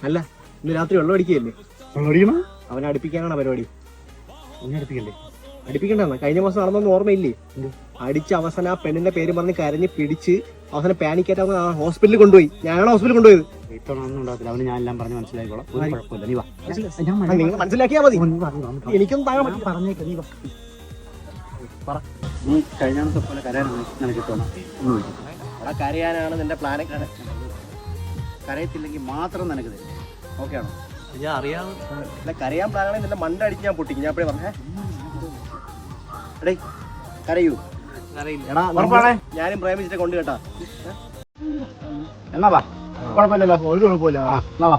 അല്ല ഇന്ന് രാത്രി വെള്ളം അടിക്കുകയല്ലേ? വെള്ളം അടിക്കണം? അവനെ അടുപ്പിക്കാനാണ് പരിപാടി. അവനെ അടുപ്പിക്കണ്ടേ? അടുപ്പിക്കണ്ടെന്നാ കഴിഞ്ഞ മാസം നടന്നൊന്നും ഓർമ്മയില്ലേ? അടിച്ച് അവസാനം ആ പെണ്ണിന്റെ പേര് പറഞ്ഞ് കരഞ്ഞ് പിടിച്ച് അവസാനം പാനിക്കാറ്റാവുന്ന ഹോസ്പിറ്റലിൽ കൊണ്ടുപോയി. ഞാനാണ് ഹോസ്പിറ്റലിൽ കൊണ്ടുപോയത്. ഇത്തവണ ഉണ്ടാകത്തില്ല. അവന് ഞാൻ എല്ലാം പറഞ്ഞ് മനസ്സിലാക്കിക്കോളാം. ഒരു കുഴപ്പമില്ല. നീ വാ. നിങ്ങൾ മനസ്സിലാക്കിയാ മതി. എനിക്കൊന്നും താഴെ പറഞ്ഞേക്കാം. നീ വാ. പറ. നീ കഴിഞ്ഞാണത്തെ പോലെ കരയാനാണ് നിനക്ക് തോന്നാം. അവിടെ കരയാനാണ് നിന്റെ പ്ലാനൊക്കെ. കരയത്തില്ലെങ്കിൽ മാത്രം നിനക്ക് തരും. ഓക്കെ ആണോ? ഞാൻ അറിയാം. അല്ല കരയാൻ പ്ലാനാണെങ്കിൽ നിന്റെ മണ്ട അടിച്ച് ഞാൻ പൊട്ടിക്കും. ഞാൻ എപ്പോഴും പറഞ്ഞേ എടേ കരയൂ. ഞാനും പ്രേമിച്ചിട്ട് കൊണ്ട് കേട്ടാ. എന്നാ വാ. കുഴപ്പമില്ലല്ലോ. ഒരു കുഴപ്പമില്ല. എന്നാ വാ.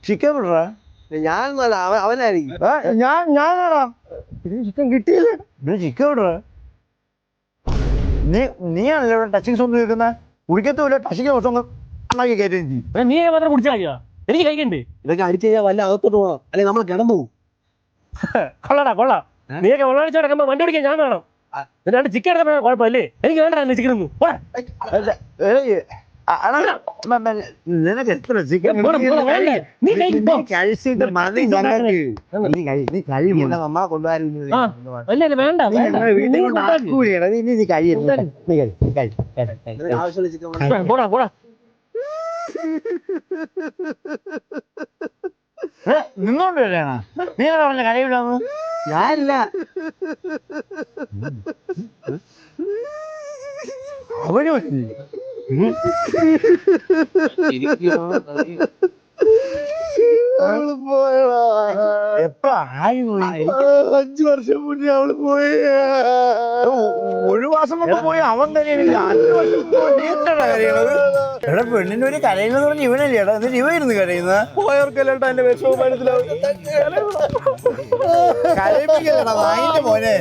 ചിക്കൻ വിടറാ? ഞാനൊന്നുമല്ല അവനായിരിക്കും. ഞാനാടാ ചിക്കൻ കിട്ടിയില്ലേ? ചിക്കൻ വിടറാ? നീയാണല്ലോ ഇവിടെ ടച്ചിങ്സ് ഒന്നും കേൾക്കുന്ന. കുടിക്കത്തുമില്ല. ടച്ചിങ് ദിവസം ഉണ്ടാക്കി കയറ്റുകയും ചെയ്യും. നീ മാത്രം കുടിച്ചാ എനിക്ക് കഴിക്കണ്ടേ? ഇതൊക്കെ അടിച്ചു കഴിഞ്ഞാൽ വല്ല അകത്തോട്ട് പോകാം. അല്ലെ നമ്മൾ കിടന്നു പോകും. കൊള്ളടാ കൊള്ളാം. നീയൊക്കെ വെള്ളമടിച്ച് കിടക്കുമ്പോ വണ്ടി ഓടിക്കാൻ ഞാൻ വേണം. എന്നിട്ട് ചിക്കൻ എടുത്ത കുഴപ്പമില്ലേ? എനിക്ക് വേണ്ട ചിക്കൻ ഒന്നും. നിനക്ക് എത്ര ചിക്കൻ കഴിച്ചിട്ട് മതി. അമ്മ കൊണ്ടുവരുന്നത് ആവശ്യമുള്ള ചിക്കൻ പോടാ പോടാ. നിന്നോണ്ട് വരാനാ? നീ പറഞ്ഞ കഴിവില്ലാന്ന്? ഞാനില്ല. അവന് എപ്പ ആയി പോയി? 5 വർഷം മുന്നേ അവള് പോയി. ഒരു മാസം മുമ്പ് പോയി. അവൻ കരയണില്ല. 5 വർഷം കരയണത്. എടാ പെണ്ണിന്റെ ഒരു കരയുന്നത് പറഞ്ഞ് ഇവനല്ലേ? എടാ എന്നിട്ട് ഇവ ഇരുന്ന് കരയുന്ന പോയവർക്കല്ലേട്ടാ എന്റെ വിഷമം മനസ്സിലാവും. കരയിപ്പിക്കല്ലേടാ നായിന്റെ മോനെ.